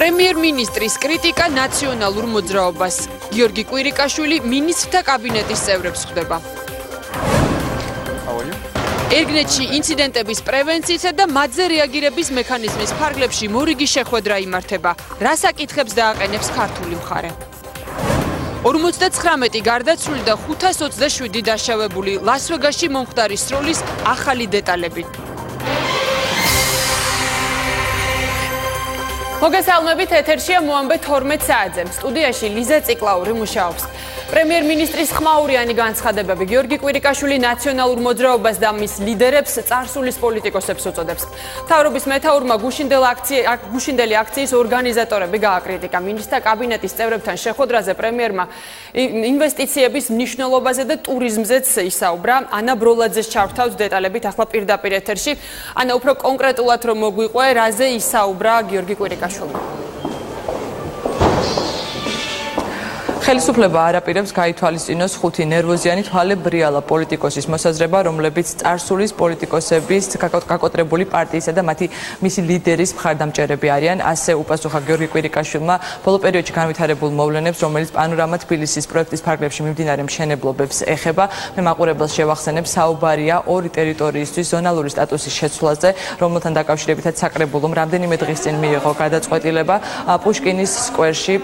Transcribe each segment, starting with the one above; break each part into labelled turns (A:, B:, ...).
A: პრემიერ-მინისტრის კრიტიკა ნაციონალურ მოძრაობას. გიორგი კვირიკაშვილი მინისტრთა კაბინეტის წევრებს ხვდება. ერგნეთში ინციდენტების პრევენციისა და მათზე რეაგირების მექანიზმის ფარგლებში მორიგი შეხვედრა იმართება. რა საკითხებს დააყენებს ქართული მხარე? 59 გარდაცვლილი და 527 დაშავებული. ლას-ვეგასში მომხდარი სროლის ახალი დეტალები. მოგესალმებით, ეთერშია მოამბე 12 საათზე. სტუდიაში ლიზა ციკლაური მუშაობს. პრემიერ-მინისტრის ხმაურიანი განცხადებები გიორგი კვირიკაშვილი ნაციონალურ მოძრაობას და მის ლიდერებს წარსულის პოლიტიკოსებს უწოდებს. მთავრობის მეთაურმა გუშინდელი აქციის ორგანიზატორები გააკრიტიკა. მინისტრთა კაბინეტის წევრებთან შეხვედრაზე პრემიერმა ინვესტიციების მნიშვნელობაზე და ტურიზმზეც ისაუბრა. ანა ბროლაძეს ჩავთავთ დეტალებით ახლა პირდაპირ ეთერში. ანა, უფრო კონკრეტულად რომ მოგვიყვე, რაზე ისაუბრა გიორგი კვირიკაშვილი? ხელისუფლება არაპირებს გაითვალისწინოს 5 ნერვოზიანი თვალებრიალა პოლიტიკოსის მოსაზრება, რომლებიც წარსულის პოლიტიკოსების გაკოტრებული პარტიისა და მისი ლიდერის მხარდამჭერები არიან. ასე უპასუხა გიორგი კვირიკაშვილმა ბოლო პერიოდში განვითარებულ მოვლენებს, რომელიც პანორამა თბილისის პროექტის ფარგლებში მიმდინარე მშენებლობებს ეხება. მე მაყურებელს შევახსენებ, საუბარია ორი ტერიტორიისთვის ზონალური სტატუსის შეცვლაზე, რომელთან დაკავშირებითაც საკრებულომ რამდენიმე დღის წინ მიიღო გადაწყვეტილება. პუშკინის სკვერში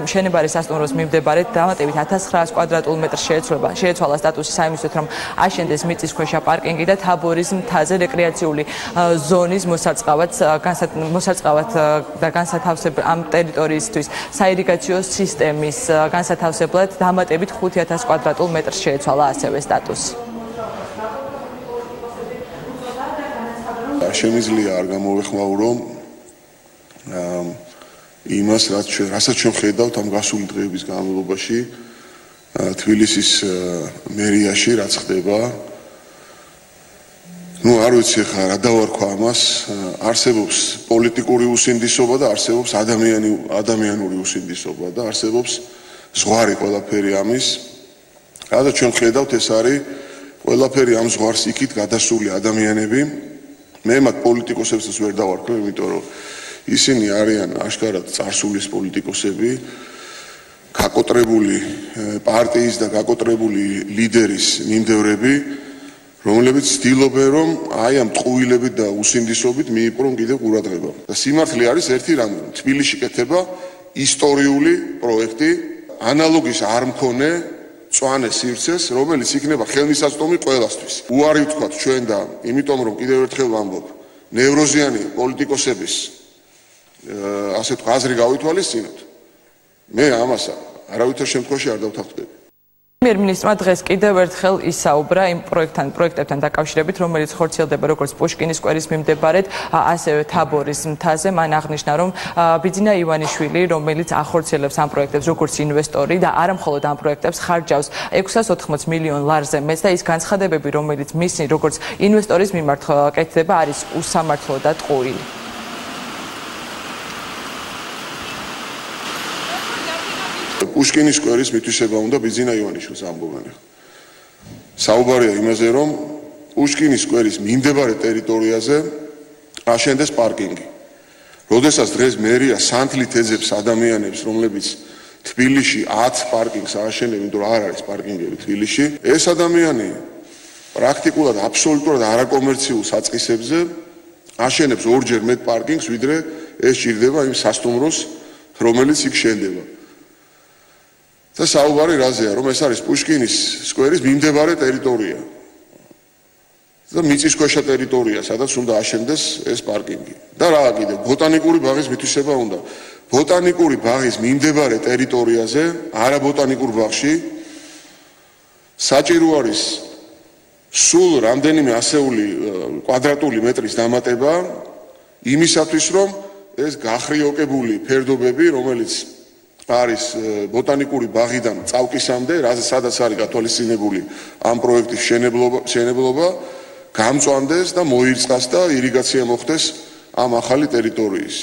A: მშენებარე სასტუმროს დამატებით 1900 კვადრატულ მეტრს შეეცვალა სტატუსი საიმედოდ, რომ აშენდეს მიწისქვეშა პარკინგი და თაბორის მთაზე რეკრეაციული ზონის მოსაწყავად და განსათავსებლად ამ ტერიტორიისთვის საირიგაციო სისტემის განსათავსებლად დამატებით 5000 კვადრატულ მეტრს შეეცვალა ასევე სტატუსი.
B: შემიძლია არ გამოვეხმაურო იმას, რასაც ჩვენ ხედავთ ამ გასული დღეების განმავლობაში თბილისის მერიაში, რაც ხდება. არ ვიცი ხა რა დავარქვა ამას, არსებობს პოლიტიკური უსინდისობა და არსებობს ადამიანური უსინდისობა და არსებობს ზღვარი ყველაფერი ამის. რადგან ჩვენ ხედავთ, ეს არის ყველაფერი ამ ზღვარს იქით გადასული ადამიანები. მე მათ პოლიტიკოსებსაც ვერ დავარქვი, იმიტომ რომ ისინი არიან აშკარად წარსულის პოლიტიკოსები, გაკოტრებული პარტიის და გაკოტრებული ლიდერის მიმდევრები, რომლებიც ცდილობენ, რომ აი ამ ტყუილებით და უსინდისობით მიიპყრონ კიდევ ყურადღება. და სიმართლე არის ერთი რამე, თბილისში კეთება ისტორიული პროექტი, ანალოგის არ მქონე მწვანე სივრცეს, რომელიც იქნება ხელმისაწვდომი ყველასთვის. უარი ვთქვათ ჩვენ და იმიტომ რომ კიდევ ერთხელ ვამბობ, ნევროზიანი პოლიტიკოსების ასე თქვა აზრი გავითვალისწინოთ. მე ამას არავითარ შემთხვევაში არ დავთანხმდები.
A: პრემიერ-მინისტრმა დღეს კიდევ ერთხელ ისაუბრა იმ პროექტებთან დაკავშირებით, რომელიც ხორციელდება როგორც პუშკინის სკვერის მიმდებარედ, ასევე თაბორის მთაზე. მან აღნიშნა, რომ ბიძინა ივანიშვილი, რომელიც ახორციელებს ამ პროექტებს როგორც ინვესტორი და არა მხოლოდ ამ პროექტებს, ხარჯავს 680 მილიონ ლარზე მეტს და ის განცხადებები, რომელიც მისი როგორც ინვესტორის მიმართ კეთდება, არის უსამართლო და ტყუილი.
B: პუშკინის სკვერის მითვისება უნდა ბიძინა ივანიშვილს ამბობენ. საუბარია იმაზე, რომ პუშკინის სკვერის მიმდებარე ტერიტორიაზე აშენდეს პარკინგი. როდესაც დღეს მერია სანთლით ეძებს ადამიანებს, რომლებიც თბილისში 10 პარკინგს ააშენებენ, იმიტომ რომ არ არის პარკინგები თბილისში, ეს ადამიანი პრაქტიკულად აბსოლუტურად არაკომერციულ საწყისებზე აშენებს ორჯერ მეტ პარკინგს, ვიდრე ეს ჭირდება იმ სასტუმროს, რომელიც იქ შენდება. და საუბარი რაზეა, რომ ეს არის პუშკინის სკვერის მიმდებარე ტერიტორია და მიწისქვეშა ტერიტორია, სადაც უნდა აშენდეს ეს პარკინგი. და რა კიდევ ბოტანიკური ბაღის მითვისება უნდა. ბოტანიკური ბაღის მიმდებარე ტერიტორიაზე, არა ბოტანიკურ ბაღში, საჭირო არის სულ რამდენიმე ასეული კვადრატული მეტრის დამატება იმისათვის, რომ ეს გახრიოკებული ფერდობები, რომელიც არის ბოტანიკური ბაღიდან წავკისამდე, სადაც არის გათვალისწინებული ამ პროექტის მშენებლობა, გამწვანდეს და მოირწყას და irrigация მოხდეს ამ ახალი ტერიტორიის.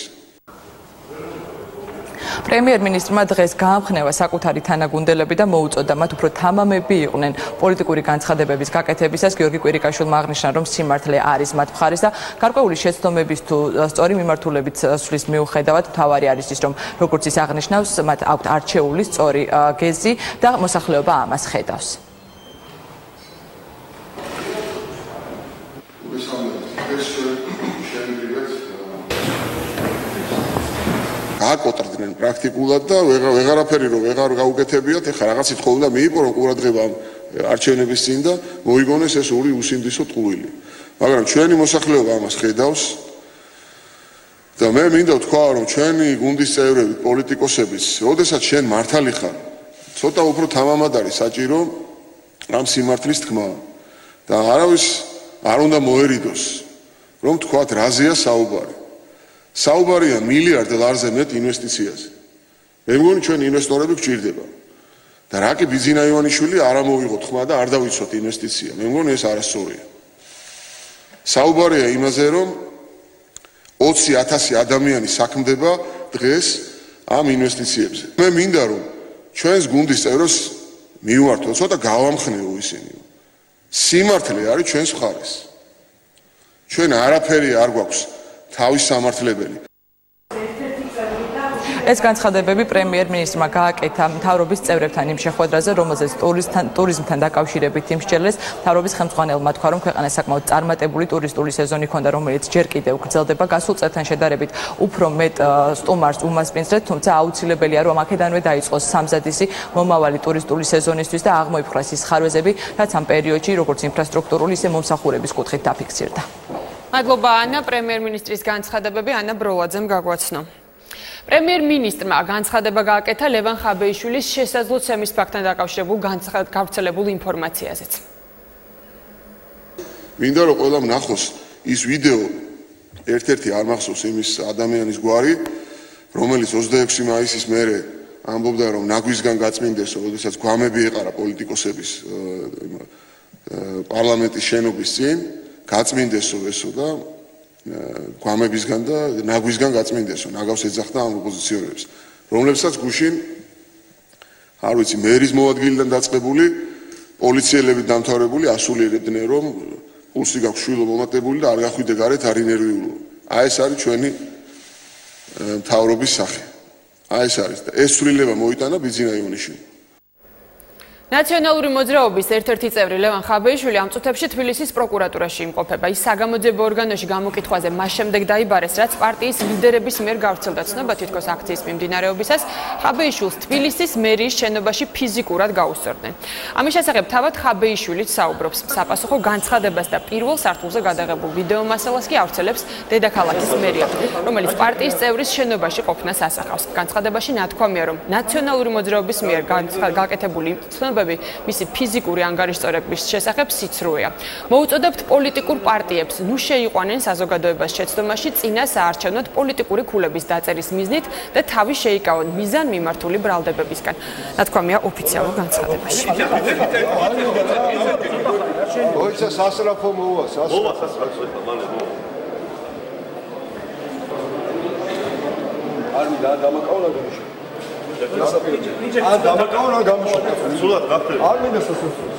A: პრემიერ-მინისტრმა დღეს გაამხნევა საკუთარი თანაგუნდელები და მოუწოდა მათ უფრო თამამები იყვნენ პოლიტიკური განცხადებების გაკეთებისას. გიორგი კვირიკაშვილმა აღნიშნა, რომ სიმართლე არის მათ მხარეს და გარკვეული შეცდომების თუ სწორი მიმართულებით სვლის მიუხედავად თავარი არის ის, რომ როგორც ის აღნიშნავს, მათ აქვთ არჩეული სწორი გეზი და მოსახლეობა ამას ხედავს.
B: აკოტრდნენ პრაქტიკულად და ვეღარაფერი რომ ვეღარ გაუკეთებიათ, ეხლა რაღაც სიტყვა უნდა მიიღო რომ ყურადღება არჩევნების წინ და მოიგონეს ეს ორი უსინდისო ტყუილი. მაგრამ ჩვენი მოსახლეობა ამას ხედავს და მე მინდა ვთქვა რომ ჩვენი გუნდის წევრები, პოლიტიკოსებიც, როდესაც შენ მართალი ხარ, ცოტა უფრო თამამად არის საჭირო ამ სიმართლის თქმა და არავის არ უნდა მოერიდოს რომ თქვათ რაზეა საუბარი. საუბარია მილიარდ დოლარზე მეტ ინვესტიციაზე. მე მგონი ჩვენი ინვესტორები გვჭირდება. და რაკი ბიძინა ივანიშვილი არ ამოვიღოთ ხმა და არ დავიცვათ ინვესტიცია. მე მგონი ეს არასწორია. საუბარია იმაზე, რომ 20,000 ადამიანი საქმდება დღეს ამ ინვესტიციებზე. მე მინდა რომ ჩვენს გუნდის წევრებს მივმართოთ, ცოტა გავამხნევო ისინი. სიმართლე არის ჩვენს მხარეს. ჩვენ არაფერი არ გვაქვს თავის სამართლებელი.
A: ეს განცხადებები პრემიერ-მინისტრმა გააკეთა მთავრობის წევრებთან იმ შეხვედრაზე, რომელზეც ტურიზმთან დაკავშირებით იმსჯელეს. მთავრობის ხელმძღვანელმა თქვა, რომ ქვეყანას საკმაოდ წარმატებული ტურისტული სეზონი ჰქონდა, რომელიც ჯერ კიდევ გრძელდება. გასულ წელთან შედარებით უფრო მეტ სტუმარს უმასპინძლეთ, თუმცა აუცილებელია, რომ აქედანვე დაიწყოს სამზადისი მომავალი ტურისტული სეზონისთვის და აღმოიფხვრას ის ხარვეზები, რაც ამ პერიოდში როგორც ინფრასტრუქტურული, ისე მომსახურების კუთხით დაფიქსირდა.
C: მადლობა ანა, პრემიერ-მინისტრის განცხადებები ანა ბროლაძემ გაგვაცნო. პრემიერ-მინისტრმა განცხადება გააკეთა ლევან ხაბეიშვილის შესაძლო ცემის ფაქტთან დაკავშირებულ გავრცელებულ ინფორმაციაზეც.
B: მინდა რომ ყველამ ნახოს ის ვიდეო, ერთ-ერთი არ მახსოვს იმის ადამიანის გვარი, რომელიც 26 მაისის მერე ამბობდა, რომ ნაგვისგან გაწმინდესო, როდესაც გვამები ეყარა პოლიტიკოსების პარლამენტის შენობის წინ, გაწმინდესო ესო და გვამებისგან და ნაგვისგან გაწმინდესო, ნაგავს ეძახდა ამ ოპოზიციონერებს, რომლებსაც გუშინ არ ვიცი, მერის მოადგილიდან დაწყებული პოლიციელები დამთავრებული ასულიერებდნენ, რომ პულსი გაქვს შვილო მომატებული და არ გახვიდე გარეთ, არ ინერვიულო. აი ეს არის ჩვენი მთავრობის სახე. აი ეს არის და ეს ცვლილება მოიტანა ბიძინა ივანიშვილმა.
C: ნაციონალური მოძრაობის ერთ-ერთი წევრი ლევან ხაბეიშვილი ამ წუთებში თბილისის პროკურატურაში იმყოფება. ის საგამოძიებო ორგანოში გამოკითხვაზე მას შემდეგ დაიბარეს, რაც პარტიის ლიდერების მიერ გავრცელდა ცნობა თითქოს აქციის მიმდინარეობისას ხაბეიშვილს თბილისის მერიის შენობაში ფიზიკურად გაუსწორდნენ. ამის შესახებ თავად ხაბეიშვილიც საუბრობს. საპასუხო განცხადებას და პირველ სართულზე გადაღებულ ვიდეო მასალას კი ავრცელებს დედაქალაქის მერია, რომელიც პარტიის წევრის შენობაში ყოფნას ასახავს. განცხადებაში ნათქვამია, რომ ნაციონალური მოძრაობის მიერ გაკეთებული ცნობები მისი ფიზიკური ანგარიშწორების შესახებ სიცრუეა. მოუწოდებთ პოლიტიკურ პარტიებს ნუ შეიყვანენ საზოგადოებას შეცდომაში წინა საარჩევნოდ პოლიტიკური ქულების დაწერის მიზნით და თავი შეიკავონ მიზან მიმართული ბრალდებებისგან. ნათქვამია ოფიციალურ განცხადებაში.
D: ოიცა სასწრაფო მოვა, სასწრაფო. არ მინდა დამაკავლა გამიშვა. ან დამაკავლა გამიშვა. სულად გაფრთხილე. არ მინდა სასწრაფოს.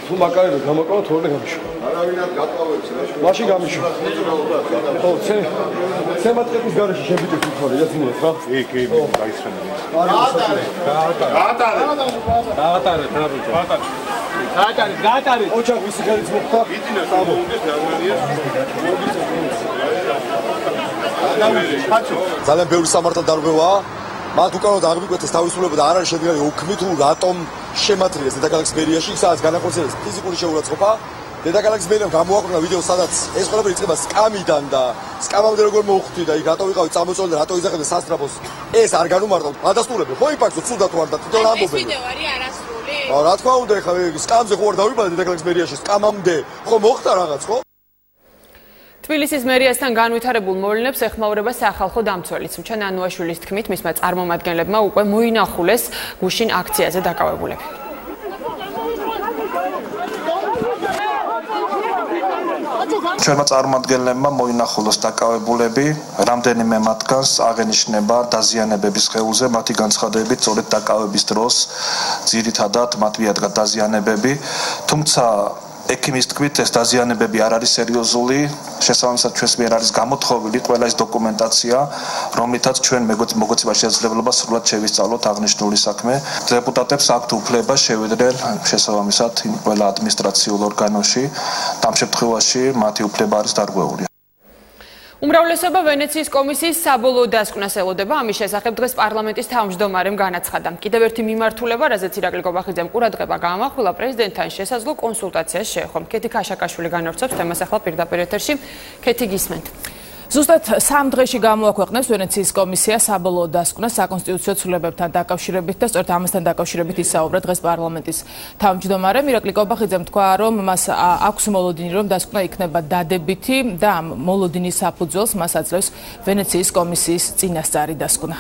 D: თუ მაკარო დამაკავლა თორე გამიშვა. არავინად გატყავებს რა. მაშინ გამიშვა. ხო, ცემატყების გარეშე შევიდეთ თორე, იძინოთ რა. კი, გაიცრემე. გაატარე. ოჩახ ვისი გარიც მოხდა? იტინებს ამოუდეს გერმანიას.
E: ძალიან ბევრი სამართალ დარღვევაა. მათ უკანონოდ აღიკვეთეს თავისუფლება და არ არის შედგენილი უქმით თუ რატომ შემატრიეს დედაქალაქის მერიაში, სადაც განახორციელეს ფიზიკური შეურაცხყოფა. დედაქალაქის მერიამ გამოაყრნა ვიდეო, სადაც ეს ყველაფერი იწყება სკამიდან და სკამამდე როგორ მოუხდი და იქ რატო ვიყავით წამოწოლი და რატო იზახებდა სასტრაფოს. ეს არ განუმარტავთ. ადასტურებენ. ხო იფაქსო, სულ თუ არ და თვითონ ამბობენ.
C: ეს ვიდეო არის არასრული?
E: რა თქმა უნდა, ეხლა სკამზე ხო არ დავიბადე დედაქალაქის მერიაში, სკამამდე ხო მოხდა რაღაც, ხო?
C: თბილისის მერიასთან განვითარებულ მოვლენებს ეხმაურება სახალხო დამცველიც. უჩან ანუაშვილის თქმით, მისმა წარმომადგენლებმა უკვე მოინახულეს გუშინ აქციაზე დაკავებულები.
F: Let's go. ჩვენმა წარმომადგენლებმა მოინახულოს დაკავებულები, რამდენიმე მათგანს აღენიშნება დაზიანებების სხეულზე, მათი განცხადებით სწორედ დაკავების დროს ძირითადად მათ მიადგა დაზიანებები, თუმცა ექიმის თქმით ეს დაზიანებები არ არის სერიოზული, შესაბამისად ჩვენს მიერ არის გამოთხოვილი ყველა ეს დოკუმენტაცია, რომლითაც ჩვენ მოგოცება შესაძლებლობა სრულად შევისწავლოთ აღნიშნული საქმე. დეპუტატებს აქვთ უფლება შევიდნენ შესაბამისად ყველა ადმინისტრაციულ ორგანოში, ამ შემთხვევაში მათი უფლება არის დარღვეული.
C: უმრავლესობა ვენეციის კომისიის საბოლოო დასკვნას ელოდება, ამის შესახებ დღეს პარლამენტის თავმჯდომარემ განაცხადა. კიდევ ერთი მიმართულება, რაზეც ირაკლი კობახიძემ ყურადღება გაამახვილა, პრეზიდენტთან შესაძლო კონსულტაციას შეეხო. კეთი ქაშაკაშვილი განავრცობს თემას ახლა პირდაპირ ეთერში. კეთი, გისმენთ.
G: ზუსტად 3 დღეში გამოაქვეყნებს ვენეციის კომისია საბოლოო დასკვნას საკონსტიტუციო ცვლილებებთან დაკავშირებით და სწორედ ამასთან დაკავშირებით ისაუბრა დღეს პარლამენტის თავმჯდომარემ. ირაკლი კობახიძემ თქვა, რომ მას აქვს მოლოდინი, რომ დასკვნა იქნება დადებითი და ამ მოლოდინის საფუძველს მას აძლევს ვენეციის კომისიის წინასწარი დასკვნა.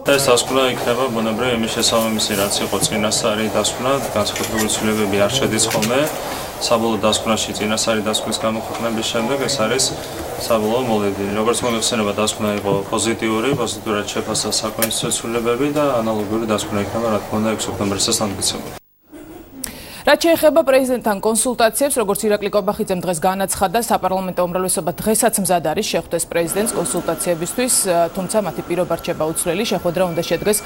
H: ეს დასკვნა იქნება ბუნებრივი იმის შესაბამისი, რაც იყო წინასწარი დასკვნა, განსაკუთრებული ცვლილებები არ შედის ხოლმე. საბოლოო დასკვნაში წინასწარი დასკვნის გამოქვეყნების შემდეგ ეს არის საბოლოო მოლოდინი. როგორც მოიხსენება, დასკვნა იყო პოზიტიურად შეფასდა საკონსტიტუციო ცვლილებები და ანალოგიური დასკვნა იქნება, რა თქმა უნდა, 6 ოქტომბერს დამტკიცებული.
G: რაც შეეხება პრეზიდენტთან კონსულტაციებს, როგორც ირაკლი კობახიძემ დღეს განაცხადა, საპარლამენტო უმრავლესობა დღესაც მზად არის შეხვდეს პრეზიდენტს კონსულტაციებისთვის, თუმცა მათი პირობა რჩება უცვლელი, შეხვედრა უნდა შედგეს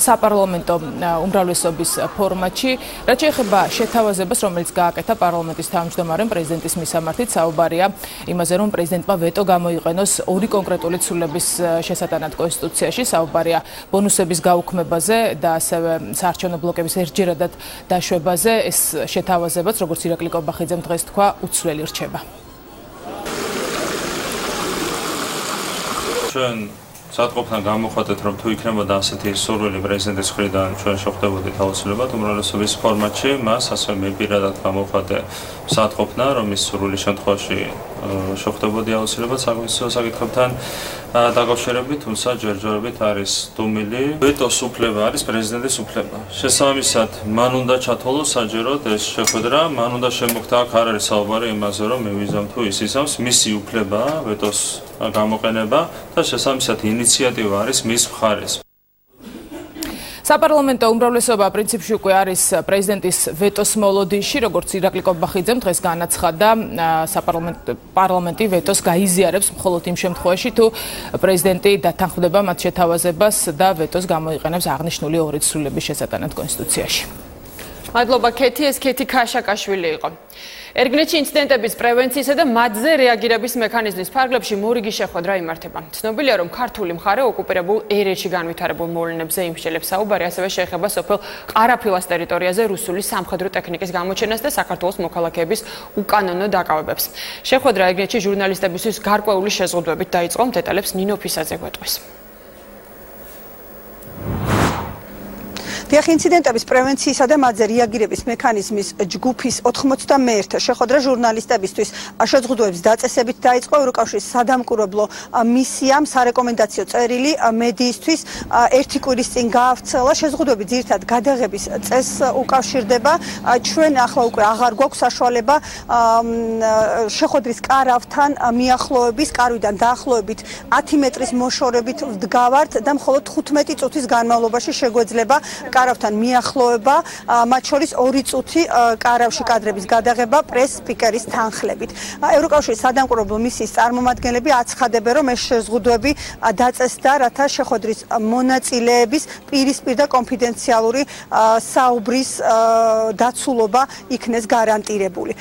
G: საპარლამენტო უმრავლესობის ფორმატში. რაც შეეხება შეთავაზებას, რომელიც გააკეთა პარლამენტის თავმჯდომარემ პრეზიდენტის მისამართით, საუბარია იმაზე, რომ პრეზიდენტმა ვეტო გამოიყენოს ორი კონკრეტული ცვლილების შესატანად კონსტიტუციაში, საუბარია ბონუსების გაუქმებაზე და ასევე საარჩევნო ბლოკების ერთჯერადად დაშვებაზე. ეს შეთავაზებაც, როგორც ირაკლი კობახიძემ დღეს თქვა, უცვლელი რჩება.
H: ჩვენ სათყოფნა გამოხატეთ, რომ თუ იქნებოდა ასეთი სურვილი პრეზიდენტის მხრიდან, ჩვენ შევხვდებოდით აუცილებლად უმრავლესობის ფორმატში, მას ასევე მე პირადად გამოხატე სათყოფნა, რომ ის სურვილი შემთხვევაში შევხვდებოდი აუცილებლად საკონსტიტუციო საკითხებთან დაკავშირებით, თუმცა ჯერჯერობით არის დუმილი. ვეტოს უფლება არის პრეზიდენტის უფლება. შესაბამისად, მან უნდა ჩათვალოს საჯეროდ ეს შეხვედრა, მან უნდა შემოგთა, აქ არ არის საუბარი იმაზე, რომ მე ვიზამ თუ ის ისამს, მისი უფლებაა ვეტოს გამოყენება და შესაბამისად ინიციატივა არის მის მხარეს.
G: საპარლამენტო უმრავლესობა პრინციპში უკვე არის პრეზიდენტის ვეტოს მოლოდინში, როგორც ირაკლი კობახიძემ დღეს განაცხადა, პარლამენტი ვეტოს გაიზიარებს მხოლოდ იმ შემთხვევაში, თუ პრეზიდენტი დათანხმდება მათ შეთავაზებას და ვეტოს გამოიყენებს აღნიშნული ორი ცვლილების შესატანად კონსტიტუციაში.
C: მადლობა კეთი, ეს კეთი ქაშაკაშვილი იყო. ერგნეთში ინციდენტების პრევენციისა და მათზე რეაგირების მექანიზმის ფარგლებში მორიგი შეხვედრა იმართება. ცნობილია, რომ ქართული მხარე ოკუპირებულ ერეთში განვითარებულ მოვლენებზე იმსჯელებს საუბარი, ასევე შეეხება სოფელ ყარაფილას ტერიტორიაზე რუსული სამხედრო ტექნიკის გამოჩენას და საქართველოს მოქალაქეების უკანონო დაკავებებს. შეხვედრა ერგნეთში ჟურნალისტებისთვის გარკვეული შეზღუდვებით დაიწყო, დეტალებს ნინო ფისაძე გვეტყვის.
I: დიახ, ინციდენტების პრევენციისა და მათზე რეაგირების მექანიზმის ჯგუფის 91 შეხვედრა ჟურნალისტებისთვის შეზღუდვების დაწესებით დაიწყო. ევროკავშირის სადამკვირვებლო მისიამ სარეკომენდაციო წერილი მედიისთვის ერთი კვირის წინ გაავრცელა. შეზღუდვები ძირითადად გადაღების წესს უკავშირდება. ჩვენ ახლა უკვე აღარ გვაქვს საშუალება შეხვედრის კარავთან მიახლოების, კარვიდან დაახლოებით 10 მეტრის მოშორებით ვდგავართ და მხოლოდ 15 წუთის განმავლობაში შეგვეძლება კარავთან მიახლოება, მათ შორის 2 წუთი კარავში კადრების გადაღება პრეს სპიკერის თანხლებით. ევროკავშირის სადამკვირვებლო მისიის წარმომადგენლები აცხადებენ, რომ ეს შეზღუდვები დაწესდა, რათა შეხვედრის მონაწილეების პირისპირ და კონფიდენციალური საუბრის დაცულობა იქნეს გარანტირებული.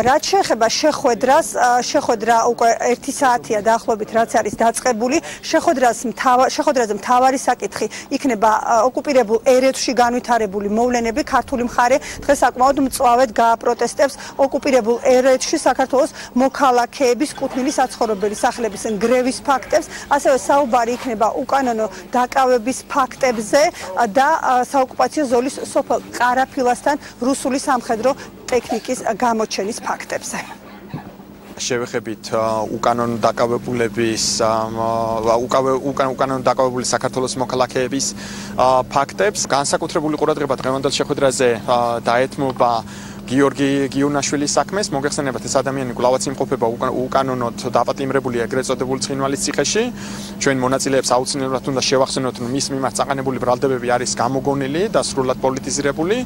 I: რაც შეეხება შეხვედრას, შეხვედრა უკვე 1 საათია დაახლოებით, რაც არის დაწყებული. შეხვედრაზე მთავარი საკითხი იქნება ოკუპირებულ ერეთში განვითარებული მოვლენები. ქართული მხარე დღეს საკმაოდ მწვავედ გააპროტესტებს ოკუპირებულ ერეთში საქართველოს მოქალაქეების კუთვნილი საცხოვრებელი სახლების გრევის ფაქტებს, ასევე საუბარი იქნება უკანონო დაკავების ფაქტებზე და საოკუპაციო ზოლის სოფელ ყარაფილასთან რუსული სამხედრო ტექნიკის გამოჩენის ფაქტებზე.
J: შევეხებით უკანონო დაკავებულების უკანონო დაკავებული საქართველოს მოქალაქეების ფაქტებს. განსაკუთრებული ყურადღება დღევანდელ შეხვედრაზე დაეთმობა გიორგი გიუნაშვილის საქმეს. მოგეხსენებათ, ეს ადამიანი კვლავაც იმყოფება უკანონოდ დაპატიმრებული ეგრეთ წოდებული ცხინვალის ციხეში. ჩვენ მონაწილეებს აუცილებლად უნდა შევახსენოთ, რომ მის მიმართ წაყენებული ბრალდებები არის გამოგონილი და სრულად პოლიტიზირებული.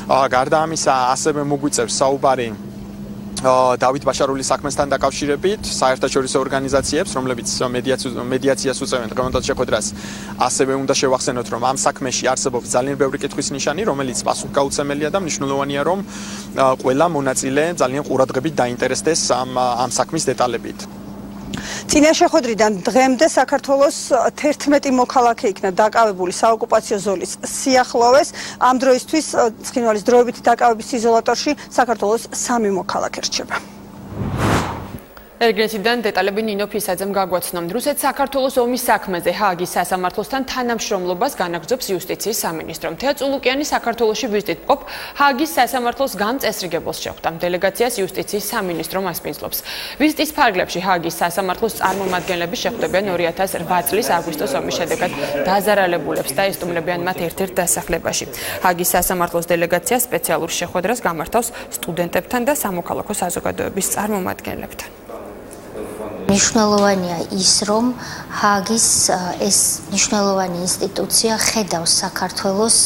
J: გარდა ამისა, ასევე მოგვიწევს საუბარი დავით ბაშარულის საქმესთან დაკავშირებით საერთაშორისო ორგანიზაციებს, რომლებიც მედიაციას უწევენ დღევანდელ შეხვედრას, ასევე უნდა შევახსენოთ, რომ ამ საქმეში არსებობს ძალიან ბევრი კითხვის ნიშანი, რომელიც პასუხგაუცემელია და მნიშვნელოვანია, რომ ყველა მონაწილე ძალიან ყურადღებით დაინტერესდეს ამ საქმის დეტალებით.
I: წინა შეხვედრიდან დღემდე საქართველოს 11 მოქალაქე იქნა დაკავებული საოკუპაციო ზოლის სიახლოვეს. ამ დროისთვის ცხინვალის დროებითი დაკავების იზოლატორში საქართველოს 3 მოქალაქე რჩება.
C: ერგენსიდან დეტალები ნინო ფისაძემ გაგვაცნომ. რუსეთ-საქართველოს ომის საქმეზე ჰააგის სასამართლოსთან თანამშრომლობას განაგრძობს იუსტიციის სამინისტრო. თეა წულუკიანი საქართველოში ვიზიტით მყოფ ჰააგის სასამართლოს გამწესრიგებელს შეხვდა. დელეგაციას იუსტიციის სამინისტრო მასპინძლობს. ვიზიტის ფარგლებში ჰააგის სასამართლოს წარმომადგენლები შეხვდებიან 2008 წლის აგვისტოს ომის შედეგად დაზარალებულებს და ესტუმრებიან მათ ერთ-ერთ დასახლებაში. ჰააგის სასამართლოს დელეგაცია სპეციალურ შეხვედრას გამართავს სტუდენტებთან და სამოქალაქო საზოგადოების წარმომადგენლებთან.
K: მნიშვნელოვანია ის, რომ ჰააგის ეს მნიშვნელოვანი ინსტიტუცია ხედავს საქართველოს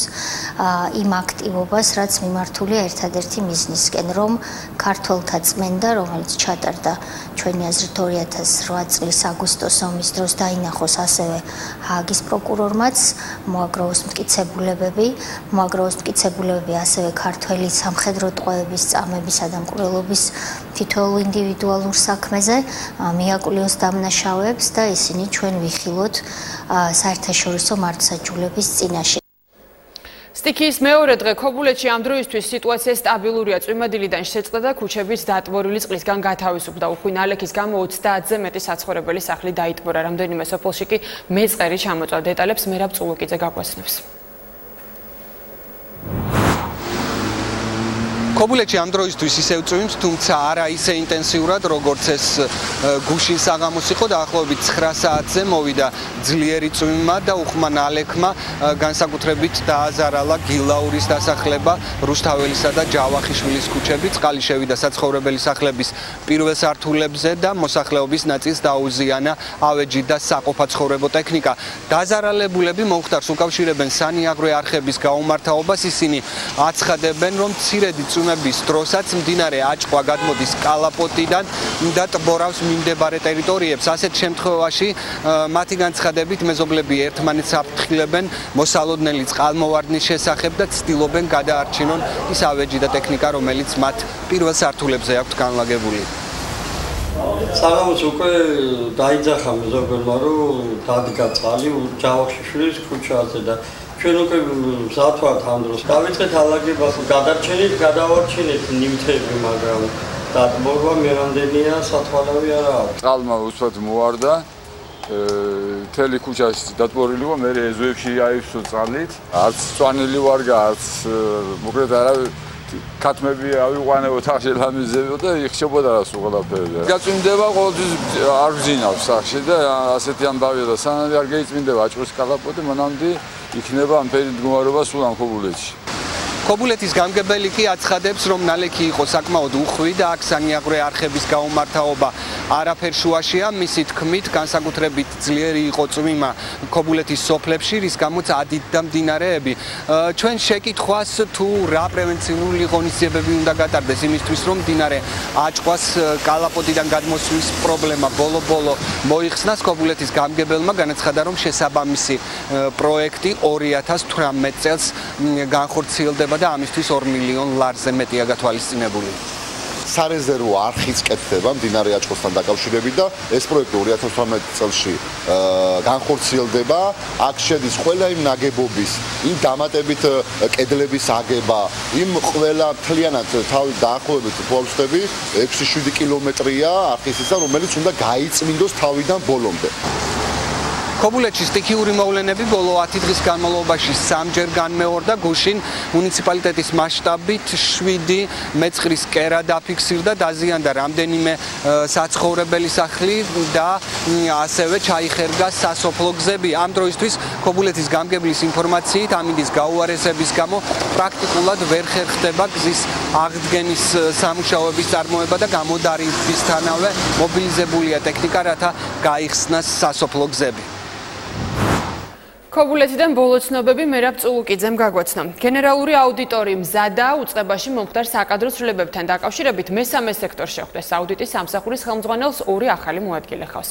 K: იმ აქტივობას, რაც მიმართულია ერთადერთი მიზნისკენ, რომ ქართველთა წმენდა, რომელიც ჩატარდა ჩვენი აზრით 2008 წლის აგვისტოს ომის დროს დაინახოს ასევე ჰააგის პროკურორმაც, მოაგროვოს მტკიცებულებები ასევე ქართველი სამხედრო ტყვეების, წამებისა და მკვლელობის თითოეულ ინდივიდუალურ საქმეზე მიაკულიოს დამნაშავეებს და ისინი ჩვენ ვიხილოთ საერთაშორისო მართლმსაჯულების წინაშე.
C: სტიქიის მეორე დღე ქობულეთში ამ დროისთვის სიტუაცია სტაბილურია. წვიმადილიდან შეწყდა და ქუჩების დატბორილი წყლისგან გათავისუფლდა. უხვი ნალექის გამო 30-ზე მეტი საცხოვრებელი სახლი დაიტბორა. რამდენიმე სოფელში კი მეწყერი ჩამოწვა. დეტალებს მერაბ წულუკიძე გაგვაცნობს.
L: ქობულეთში ამ დროისთვის ისევ წვიმს, თუმცა არა ისე ინტენსიურად, როგორც ეს გუშინ საღამოს იყო. დაახლოებით 9 საათზე მოვიდა ძლიერი წვიმა და უხმა ნალექმა განსაკუთრებით დააზარალა გილაურის დასახლება, რუსთაველისა და ჯავახიშვილის ქუჩები. წყალი შევიდა საცხოვრებელი სახლების პირველ სართულებზე და მოსახლეობის ნაწილს დაუზიანა ავეჯი და საყოფაცხოვრებო ტექნიკა. დაზარალებულები მომხდარს უკავშირებენ სანიაგრე არხების გაუმართავობას. ისინი აცხადებენ, რომ მცირედი წვიმების დროსაც მდინარე აჭყვა გადმოდის კალაპოტიდან და ტბორავს მიმდებარე ტერიტორიებს. ასეთ შემთხვევაში მათი განცხადებით მეზობლები ერთმანეთს აფრთხილებენ მოსალოდნელი წყალმოვარდნის შესახებ და ცდილობენ გადაარჩინონ ის ავეჯი და ტექნიკა, რომელიც მათ პირველ სართულებზე აქვთ განლაგებული.
M: საღამოს უკვე დაიძახა მეზობელმა, რომ დადგა წყალი ჯავახიშვილის ქუჩაზე და ჩვენ უკვე მზად ვართ ამ დროს. დავიწყეთ ალაგებას, გადარჩენით, გადავარჩინეთ ნივთები, მაგრამ დატბორვა მერამდენია სათვალავი არა აქვს.
N: წყალმა უცბად მოვარდა, მთელი ქუჩაში დატბორილი იყო, მე ეზოებში აივსო წყალით. არც წვანილი ვარგა, არც მოკლედ არა ქათმები ავიყვანებო თახში ლამიზებო და იხშებოდა რას უყოლაფერი. გაწვიმდება ყოველთვის არ ვზინავს სახში და ასეთი ამბავია და სანამ არ გეიწმინდება აჭყვის კალაპოტი, მანამდე იქნება ამ ფერი მდგომარეობა სულ ამ ქობულეთში.
L: ქობულეთის გამგებელი კი აცხადებს, რომ ნალექი იყო საკმაოდ უხვი და აქ სანიაგრე არხების გაუმართავობა არაფერ შუაშია. მისი თქმით, განსაკუთრებით ძლიერი იყო წვიმა ქობულეთის სოფლებში, რის გამოც ადიდდა მდინარეები. ჩვენ შეკითხვას თუ რა პრევენციული ღონისძიებები უნდა გატარდეს იმისთვის, რომ მდინარე აჭყვას კალაპოტიდან გადმოსვლის პრობლემა ბოლო-ბოლო მოიხსნას, ქობულეთის გამგებელმა განაცხადა, რომ შესაბამისი პროექტი 2018 წელს განხორციელდება და ამისთვის 2 მილიონ ლარზე მეტია გათვალისწინებული.
E: სარეზერვო არხიც კეთდება მდინარე აჭყვასთან დაკავშირებით და ეს პროექტი 2018 წელში განხორციელდება. აქ შედის ყველა იმ ნაგებობის, იმ დამატებით კედლების აგება, იმ ყველა მთლიანად დაახლოებით ვხვდები 6-7 კილომეტრია არხისისა, რომელიც უნდა გაიწმინდოს თავიდან ბოლომდე.
L: ქობულეთში სტიქიური მოვლენები ბოლო 10 დღის განმავლობაში 3-ჯერ განმეორდა. გუშინ მუნიციპალიტეტის მასშტაბით 7 მეწყრის კერა დაფიქსირდა, დაზიანდა რამდენიმე საცხოვრებელი სახლი და ასევე ჩაიხერგა სასოფლო გზები. ამ დროისთვის ქობულეთის გამგებლის ინფორმაციით ამინდის გაუარესების გამო პრაქტიკულად ვერ ხერხდება გზის აღდგენის სამუშაოების წარმოება და გამოდარებისთანავე მობილიზებულია ტექნიკა, რათა გაიხსნას სასოფლო გზები.
C: ქობულეთიდან ბოლო ცნობები მერაბ წულუკიძემ გაგვაცნო. გენერალური აუდიტორი მზადა უწყებაში მომხდარ საკადრო ცვლილებებთან დაკავშირებით მესამე სექტორს შეხვდეს. აუდიტის სამსახურის ხელმძღვანელს 2 ახალი მოადგილე ხავს.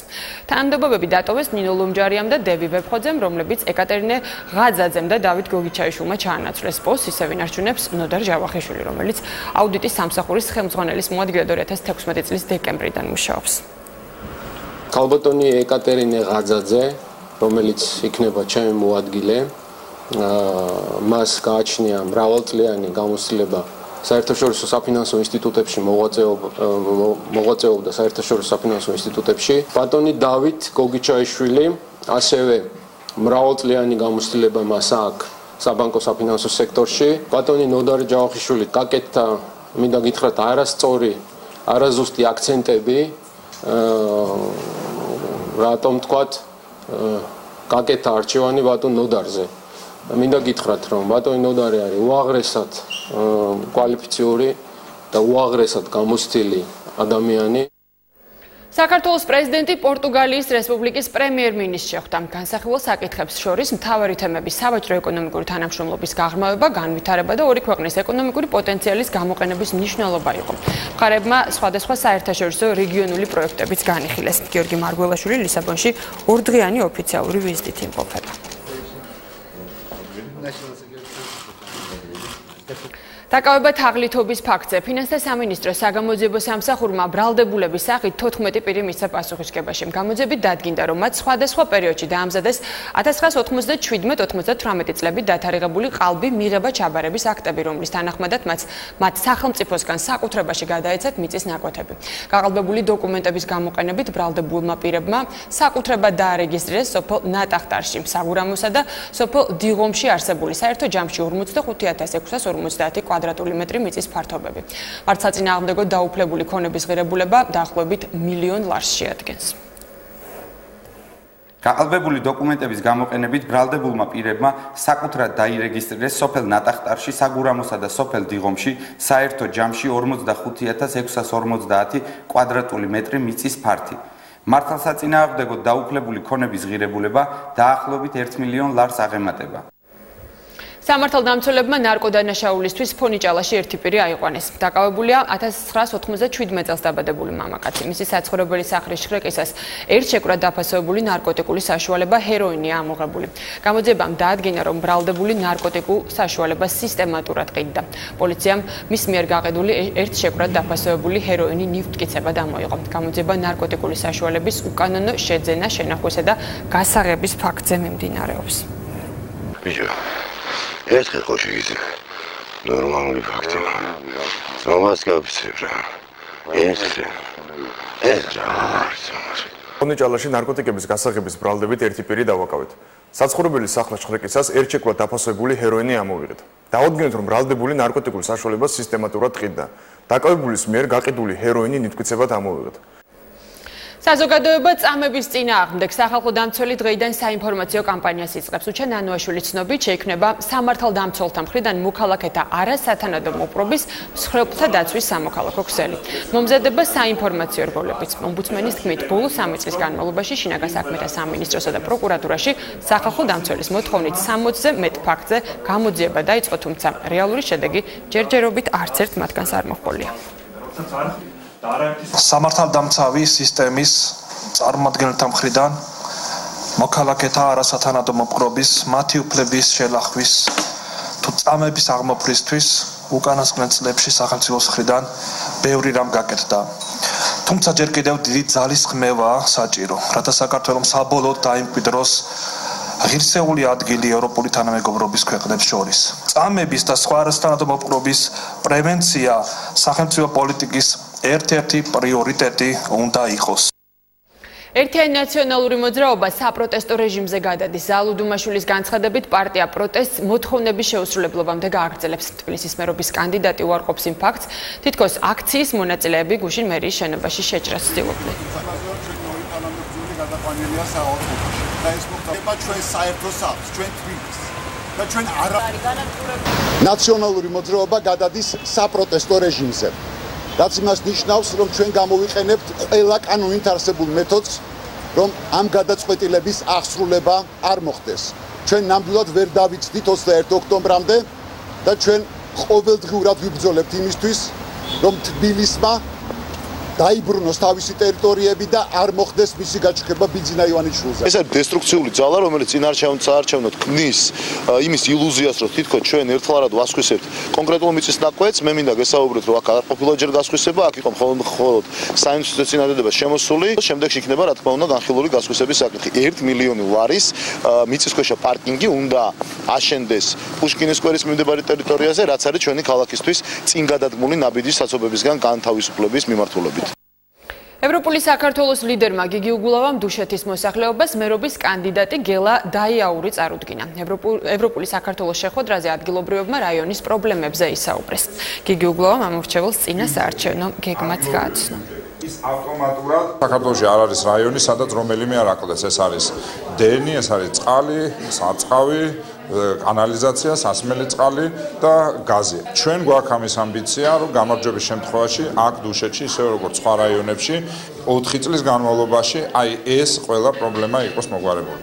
C: თანამდებობები დატოვეს ნინო ლომჯარიამ და დევი ვეფხოძემ, რომლებიც ეკატერინე ღაძაძემ და დავით გოგიჩაიშვილმა ჩაანაცვლეს პოსტს, ისევ ინარჩუნებს ნოდარ ჟავახიშვილი, რომელიც აუდიტის სამსახურის ხელმძღვანელის მოადგილედ 2016 წლის დეკემბრიდან მუშაობს.
O: ქალბატონი ეკატერინე ღაძაძე, რომელიც იქნება ჩემი მოადგილე, მას გააჩნია მრავალწლიანი გამოცდილება საერთაშორისო საფინანსო ინსტიტუტებში მოღვაწეობდა საერთაშორისო საფინანსო ინსტიტუტებში. ბატონი დავით გოგიჩაიშვილი ასევე მრავალწლიანი გამოცდილება მას აქვს საბანკო საფინანსო სექტორში. ბატონი ნოდარ ჯავახიშვილი გაკეთდა, მინდა გითხრათ, არასწორი, არაზუსტი აქცენტები, რატომ თქვათ გაკეთა არჩევანი ბატონ ნოდარზე. მინდა გითხრათ, რომ ბატონი ნოდარი არის უაღრესად კვალიფიციური და უაღრესად გამოცდილი ადამიანი.
C: საქართველოს პრეზიდენტი პორტუგალიის რესპუბლიკის პრემიერ-მინისტრს შეხვდა. განსახილველ საკითხებს შორის მთავარი თემები სავაჭრო ეკონომიკური თანამშრომლობის გაღრმავება, განვითარება და ორი ქვეყნის ეკონომიკური პოტენციალის გამოყენების მნიშვნელობა იყო. მხარეებმა სხვადასხვა საერთაშორისო რეგიონული პროექტებიც განიხილეს. გიორგი მარგველაშვილი ლისაბონში 2 დღიანი ოფიციალური ვიზიტით იმყოფება. დაკავება თაღლითობის ფაქტზე. ფინანსთა სამინისტროს საგამოძიებო სამსახურმა ბრალდებულების სახით 14 პირი მისცა პასუხისმგებაში. გამოძიებით დადგინდა, რომ მათ სხვადასხვა პერიოდში დაამზადეს 1997-98 წლებით დათარიღებული ყალბი მიღება ჩაბარების აქტები, რომლის თანახმადაც მათ სახელმწიფოსგან საკუთრებაში გადაეცათ მიწის ნაკვეთები. გაყალბებული დოკუმენტების გამოყენებით ბრალდებულმა პირებმა საკუთრება დაარეგისტრირეს სოფელ ნატახტარში, საგურამოსა და სოფელ დიღომში არსებული საერთო ჯამში 45650 კვადრატული მეტრი მიწის ფართობები. მართლსაწინააღმდეგო დაუფლებული ქონების ღირებულება დაახლოებით $1 მილიონ შეადგენს.
P: გაყალბებული დოკუმენტების გამოყენებით ბრალდებულმა პირებმა საკუთრად დაირეგისტრირეს სოფელ ნატახტარში, საგურამოსა და სოფელ დიღომში საერთო ჯამში 45650 კვადრატული მეტრი მიწის ფართი. მართლსაწინააღმდეგო დაუფლებული ქონების ღირებულება დაახლოებით $1 მილიონ აღემატება. სამართალდამცველებმა ნარკოდანაშაულისთვის ფონიჭალაში ერთი პირი აიყვანეს. დაკავებულია 1997 წელს დაბადებული მამაკაცი. მისი საცხოვრებელი სახლის შხრეკისას ერთ შეკვრად დაფასებული ნარკოტიკული საშუალება ჰეროინია ამოღებული. გამოძიებამ დაადგინა, რომ ბრალდებული ნარკოტიკულ საშუალებას სისტემატურად ყიდდა. პოლიციამ მის მიერ გაყიდული ერთ შეკვრად დაფასებული ჰეროინი ნივთმტკიცებად ამოიღო. გამოძიება ნარკოტიკული საშუალების უკანონო შეძენა, შენახვისა და გასაღების ფაქტზე მიმდინარეობს.
Q: ერთხელ ხო შეგიძლია ნორმალური ფაქტი რომას გავფიცებ რა
R: ფონიჭალაში ნარკოტიკების გასაღების ბრალდებით ერთი პირი დავაკავეთ. საცხოვრებელი სახლის შხრეკისას ერთ შეკვრად დაფასებული ჰეროინი ამოვიღეთ. დაუდგინეთ, რომ ბრალდებული ნარკოტიკულ საშუალებას სისტემატურად ყიდდა. დაკავებულის მიერ გაყიდული ჰეროინი ნივთმტკიცებად ამოვიღეთ.
C: საზოგადოება წამების წინააღმდეგ სახალხო დამცველი დღეიდან საინფორმაციო კამპანიას იწყებს. უჩა ნანუაშვილი ცნობით შეიქმნება სამართალდამცველთა მხრიდან მოქალაქეთა არასათანადო მოპყრობის მსხვერპლთა დაცვის სამოქალაქო ქსელი. მომზადება საინფორმაციო რგოლებიც. ომბუდსმენის თქმით, ბოლო 3 წლის განმავლობაში შინაგან საქმეთა სამინისტროსა და პროკურატურაში სახალხო დამცველის მოთხოვნით 60-ზე მეტ ფაქტზე გამოძიება დაიწყო, თუმცა რეალური შედეგი ჯერჯერობით არც ერთ მათგანს არ მოჰყოლია.
F: სამართალდამცავი სისტემის წარმომადგენელთა მხრიდან მოქალაქეთა არასათანადო მოპყრობის, მათი უფლების შელახვის თუ წამების აღმოფხვრისთვის უკანასკნელ წლებში სახელმწიფოს მხრიდან ბევრი რამ გაკეთდა. თუმცა ჯერ კიდევ დიდი ძალისხმევა საჭირო, რათა საქართველოს საბოლოოდ დაიმკვიდროს ღირსეული ადგილი ევროპული თანამეგობრობის ქვეყნებს შორის. წამების და სხვა არასათანადო მოპყრობის პრევენცია სახელმწიფო პოლიტიკის ერთ-ერთი პრიორიტეტი უნდა იყოს.
C: ერთიანი ნაციონალური მოძრაობა საპროტესტო რეჟიმზე გადადის. ზალუდუმაშვილის განცხადებით პარტია პროტესტს მოთხოვნების შეუსრულებლობამდე გააგრძელებს. თბილისის მერობის კანდიდატი უარყოფს იმ ფაქტს, თითქოს აქციის მონაწილეები გუშინ მერიის შენობაში შეჭრას ცდილობდნენ.
E: ნაციონალური მოძრაობა გადადის საპროტესტო რეჟიმზე. რაც იმას ნიშნავს, რომ ჩვენ გამოვიყენებთ ყველა კანონით არსებულ მეთოდს, რომ ამ გადაწყვეტილების აღსრულება არ მოხდეს. ჩვენ ნამდვილად ვერ დავიცდით 21 ოქტომბრამდე და ჩვენ ყოველდღიურად ვიბრძოლებთ იმისთვის, რომ თბილისმა დაიბრუნოს თავისი ტერიტორიები და არ მოხდეს მისი გაჩქება ბიძინა ივანიშვილზე.
S: ეს არის დესტრუქციული ძალა, რომელიც წინარჩევნოთ ქმნის იმის ილუზიას, რომ თითქოს ჩვენ ერთლარად ვასხვისებთ კონკრეტულ მიწის ნაკვეთს. მე მინდა გესაუბროთ, რომ აქ არ ყოფილა ჯერ გასხვისება, აქ იყო მხოლოდ საინვესტიციო წინადადება შემოსული. შემდეგში იქნება, რა თქმა უნდა, განხილული გასხვისების საკითხი. 1 მილიონი ლარის მიწისქვეშა პარკინგი უნდა აშენდეს პუშკინის სკვერის მიმდებარე ტერიტორიაზე, რაც არის ჩვენი ქალაქისთვის წინ გადადგმული ნაბიჯის საცობებისგან განთავისუფლების მიმართულებით.
C: ევროპული საქართველოს ლიდერმა გიგი უგულავამ დუშეთის მოსახლეობას მერობის კანდიდატი გელა დაიაური წარუდგინა. ევროპული საქართველოს შეხვედრაზე ადგილობრივებმა რაიონის პრობლემებზე ისაუბრეს. გიგი უგულავამ ამორჩეველს წინა საარჩევნო გეგმაც გააცნო.
T: ის ავტომატურად საქართველოში არ არის რაიონი, სადაც რომელიმე არ აკლდეს. ეს არის დენი, ეს არის წყალი, საწყავი, კანალიზაცია, სასმელი წყალი და გაზი. ჩვენ გვაქვს ამის ამბიცია, რომ გამარჯვების შემთხვევაში აქ დუშეთში, ისე როგორც სხვა რაიონებში, 4 წლის განმავლობაში აი ეს ყველა პრობლემა იყოს მოგვარებული.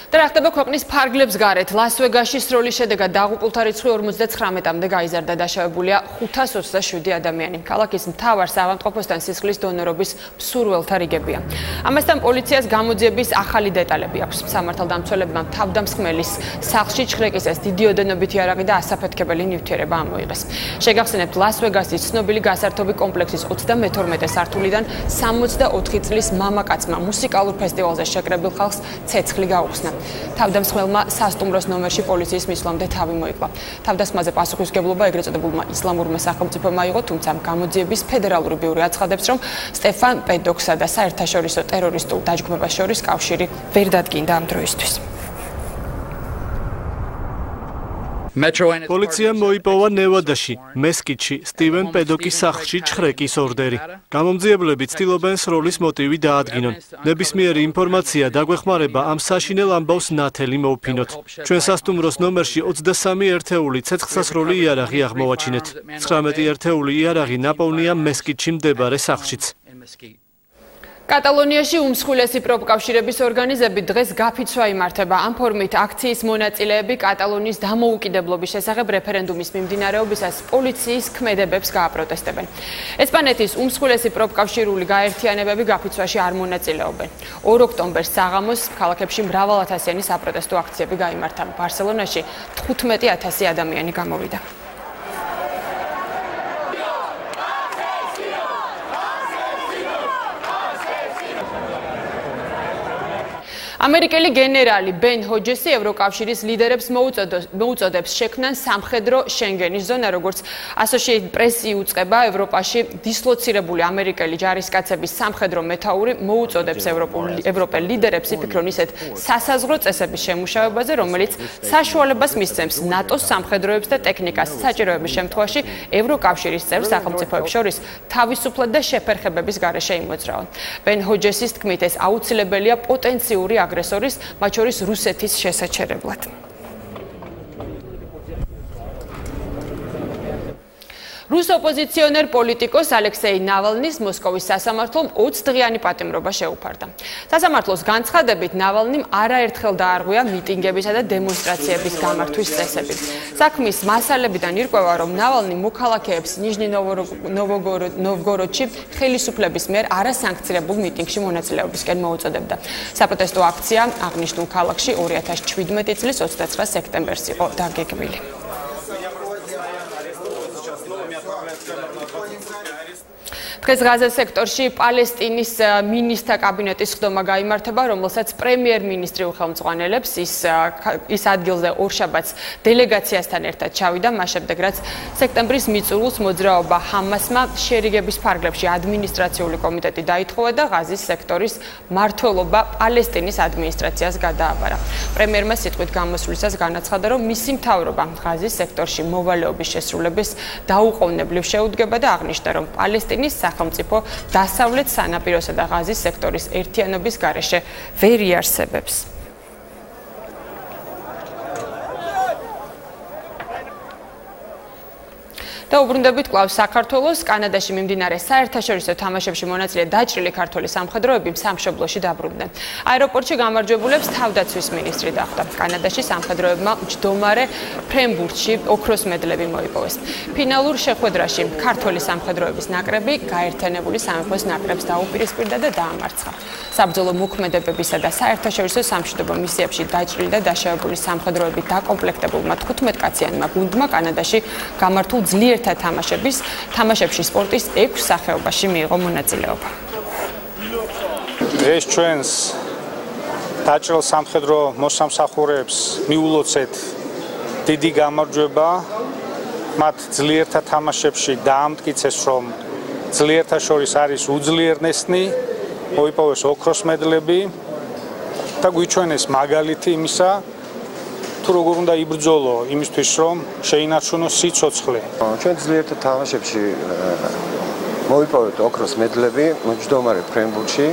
C: და რა ხდება ქვეყნის ფარგლებს გარეთ? ლას-ვეგასში სროლის შედეგად დაღუპულთა რიცხვი 59-მდე გაიზარდა, დაშავებულია 527 ადამიანი. ქალაქის მთავარ საავადმყოფოსთან სისხლის დონორობის მსურველთა რიგებია. ამასთან პოლიციას გამოძიების ახალი დეტალები აქვს. სამართალდამცველებმა თავდამსხმელის სახლში ჩხრეკისას დიდი ოდენობითი იარაღი და ასაფეთქებელი ნივთიერება ამოიღეს. შეგახსენებთ, ლას-ვეგასის ცნობილი გასართობი კომპლექსის 32 სართულიდან 64 წლის მამაკაცმა მუსიკალურ ფესტივალზე შეკრებილ ხალხს ცეცხლი გაუხსნა. თავდამსხმელმა სასტუმროს ნომერში პოლიციის მისვლამდე თავი მოიკლა. თავდასხმაზე პასუხისმგებლობა ეგრეთ წოდებულმა ისლამურმა სახელმწიფომ აიღო, თუმცა გამოძიების ფედერალური ბიურო აცხადებს, რომ სტეფან პედოქსა და საერთაშორისო ტერორისტულ დაჯგუფებას შორის კავშირი ვერ დადგინდა ამ დროისთვის.
U: პოლიციამ მოიპოვა ნევადაში, მესკიტში, სტივენ პედოკის სახლში ჩხრეკის ორდერი. გამომძიებლები ცდილობენ სროლის მოტივი დაადგინონ. ნებისმიერი ინფორმაცია დაგვეხმარება ამ საშინელ ამბავს ნათელი მოუფინოთ. ჩვენ სასტუმროს ნომერში 23 ერთეული ცეცხლსასროლი იარაღი აღმოვაჩინეთ. 19 ერთეული იარაღი ნაპოვნია მესკიტში მდებარე სახლშიც.
C: კატალონიაში უმსხვილესი პროფკავშირების ორგანიზები დღეს გაფიცვა იმართება. ამ ფორმით აქციის მონაწილეები კატალონიის დამოუკიდებლობის შესახებ რეფერენდუმის მიმდინარეობისას პოლიციის ქმედებებს გააპროტესტებენ. ესპანეთის უმსხვილესი პროფკავშირული გაერთიანებები გაფიცვაში არ მონაწილეობენ. 2 ოქტომბერს საღამოს ქალაქებში მრავალათასიანი საპროტესტო აქციები გაიმართა. ბარსელონაში 15,000 ადამიანი გამოვიდა. ამერიკელი გენერალი ბენ ჰოჯესი ევროკავშირის ლიდერებს მოუწოდებს შექმნან სამხედრო შენგენის ზონა, როგორც Associated Press იუწყება ევროპაში დისლოცირებული ამერიკელი ჯარისკაცების სამხედრო მეთაური მოუწოდებს ევროპელ ლიდერებს იფიქრონ ისეთ სასაზღვრო წესების შემუშავებაზე, რომელიც საშუალებას მისცემს ნატოს სამხედროებს და ტექნიკას საჭიროების შემთხვევაში ევროკავშირის წევრ სახელმწიფოებს შორის თავისუფლად და შეფერხებების გარეშე იმოძრავონ. ბენ ჰოჯესის თქმით, ეს აუცილებელია პოტენციური აგრესორის, მათ შორის რუსეთის შესაჩერებლად. რუს ოპოზიციონერ პოლიტიკოს ალექსეი ნავალნის მოსკოვის სასამართლომ 20 დღიანი პატიმრობა შეუფარდა. სასამართლოს განცხადებით ნავალნიმ არაერთხელ დაარღვია მიტინგებისა და დემონსტრაციების გამართვის წესები. საქმის მასალებიდან ირკვევა, რომ ნავალნი მოქალაქეებს ნიჟნი-ნოვგოროდში ხელისუფლების მიერ არასანქცირებულ მიტინგში მონაწილეობისკენ მოუწოდებდა. საპროტესტო აქცია აღნიშნულ ქალაქში 2017 წლის 29 სექტემბერს იყო დაგეგმილი. დღეს ღაზას სექტორში პალესტინის მინისტრთა კაბინეტის ხდომა გაიმართება, რომელსაც პრემიერ-მინისტრი უხელმძღვანელებს. ის ადგილზე ორშაბათს დელეგაციასთან ერთად ჩავიდა, მას შემდეგ რაც სექტემბრის მიწურულს მოძრაობა ჰამასმა შერიგების ფარგლებში ადმინისტრაციული კომიტეტი დაითხოვა და ღაზის სექტორის მმართველობა პალესტინის ადმინისტრაციას გადააბარა. პრემიერმა სიტყვით გამოსვლისას განაცხადა, რომ მისი მთავრობა ღაზის სექტორში მოვალეობის შესრულების დაუყოვნებლივ შეუდგება და აღნიშნა, რომ პალესტინის სახელმწიფო დასავლეთ სანაპიროსა და ღაზის სექტორის ერთიანობის გარეშე ვერ იარსებებს. და უბრუნდებით კვლავ საქართველოს კანადაში მიმდინარე საერთაშორისო თამაშებში მონაწილე დაჭრილი ქართველი სამხედროები სამშობლოში დაბრუნდნენ. აეროპორტში გამარჯვებულებს თავდაცვის მინისტრი დახვდა. კანადაში სამხედროებმა მჯდომარე ფრენბურთში ოქროს მედლები მოიპოვეს. ფინალურ შეხვედრაში ქართველი სამხედროების ნაკრები გაერთიანებული სამეფოს ნაკრებს დაუპირისპირდა და დაამარცხა. საბრძოლო მოქმედებებისა და საერთაშორისო სამშვიდობო მისიებში დაჭრილი და დაშავებული სამხედროებით დაკომპლექტებულმა 15-კაციანმა გუნდმა კანადაში გამართულ ძლიერთა თამაშებში სპორტის 6 სახეობაში მიიღო მონაწილეობა.
A: ეს ჩვენს დაჭრილ სამხედრო მოსამსახურეებს მიულოცეთ დიდი გამარჯვება. მათ ძლიერთა თამაშებში დაამტკიცეს, რომ ძლიერთა შორის არის უძლიერნესნი, მოიპოვეს ოქროს მედლები და გვიჩვენეს მაგალითი იმისა, თუ როგორ უნდა იბრძოლო იმისთვის, რომ შეინარჩუნოს სიცოცხლე.
V: ჩვენ ძლიერთა თამაშებში მოვიპოვეთ ოქროს მედლები, მჯდომარე ფრენბურთში,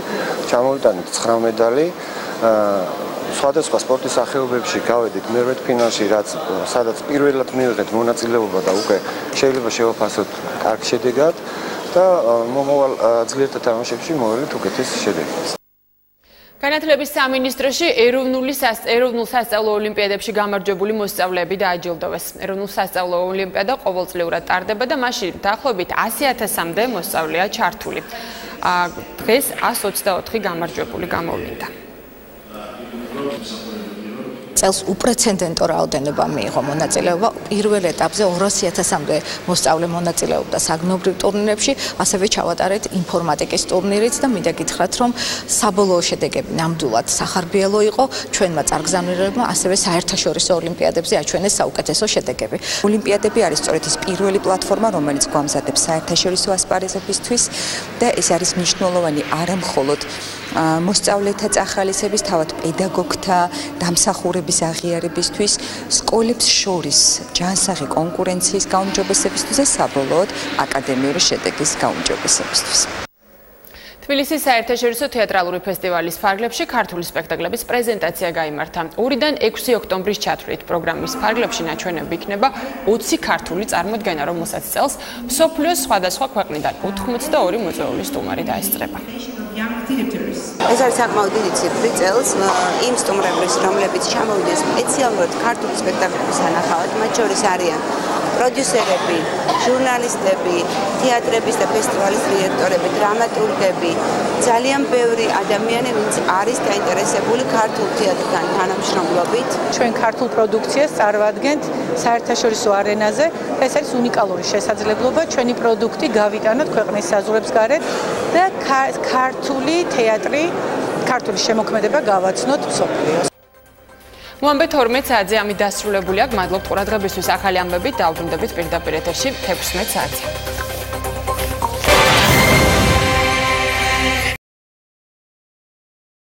V: ჩამოვიტანეთ 9 медали. სხვადასხვა სპორტის სახეობებში გავედით მერვე ფინალში, სადაც პირველად მივიღეთ მონაწილეობა და უკვე შეიძლება შევაფასოთ კარგ შედეგად და მომავალ ძლიერთა თამაშებში მოვიღეთ უკეთეს შედეგს.
C: განათლების სამინისტროში ეროვნულ სასწავლო ოლიმპიადებში გამარჯვებული მოსწავლეები დააჯილდოვეს. ეროვნულ სასწავლო ოლიმპიადა ყოველწლიურად ტარდება და მასში დაახლოებით 100,000-მდე მოსწავლეა ჩართული. დღეს 124 გამარჯვებული გამოვლინდა.
W: წელს უპრეცედენტო რაოდენობა მიიღო მონაწილეობა. პირველ ეტაპზე 200,000-მდე მოსწავლე მონაწილეობდა საგნობრივ ტურნირებში, ასევე ჩავატარეთ ინფორმატიკის ტურნირიც და მინდა გითხრათ, რომ საბოლოო შედეგები ნამდვილად სახარბიელო იყო. ჩვენმა წარგზავნილებმა ასევე საერთაშორისო ოლიმპიადებზე აჩვენეს საუკეთესო შედეგები. ოლიმპიადები არის სწორედ ის პირველი პლატფორმა, რომელიც გვამზადებს საერთაშორისო ასპარეზობისთვის და ეს არის მნიშვნელოვანი არა მხოლოდ მოსწავლეთა წახალისების, თავად პედაგოგთა დამსახურების აღიარებისთვის, სკოლებს შორის ჯანსაღი კონკურენციის გაუმჯობესებისთვის და საბოლოოდ აკადემიური შედეგის გაუმჯობესებისთვის.
C: თბილისის საერთაშორისო თეატრალური ფესტივალის ფარგლებში ქართული სპექტაკლების პრეზენტაცია გაიმართა. 2-დან 6 ოქტომბრის ჩათვლით პროგრამის ფარგლებში ნაწვენები იქნება 20 ქართული წარმოდგენა, რომელსაც წელს მსოფლიოს სხვადასხვა ქვეყნიდან 82 მოწვეული სტუმარი დაესწრება.
X: ეს არის საკმაოდ დიდი ციფრი წელს იმ სტუმრების, რომლებიც ჩამოვიდნენ სპეციალურად ქართული სპექტაკლების სანახავად, მათ შორის არიან პროდიუსერები, ჟურნალისტები, თეატრების და ფესტივალის დირექტორები, დრამატურგები, ძალიან ბევრი ადამიანი, ვინც არის დაინტერესებული ქართულ თეატრთან თანამშრომლობით.
Y: ჩვენ ქართულ პროდუქციას წარმოადგენთ საერთაშორისო არენაზე. ეს არის უნიკალური შესაძლებლობა ჩვენი პროდუქტი გავიტანოთ ქვეყნის საზღვრებს გარეთ და ქართული თეატრი, ქართული შემოქმედება გავაცნოთ მსოფლიოს.
C: მოამბე 12 საათზე ამით დასრულებული აქვს. მადლობთ ყურადღებისთვის. ახალი ამბებით დაუბრუნდებით პირდაპირ ეთერში 16 საათზე.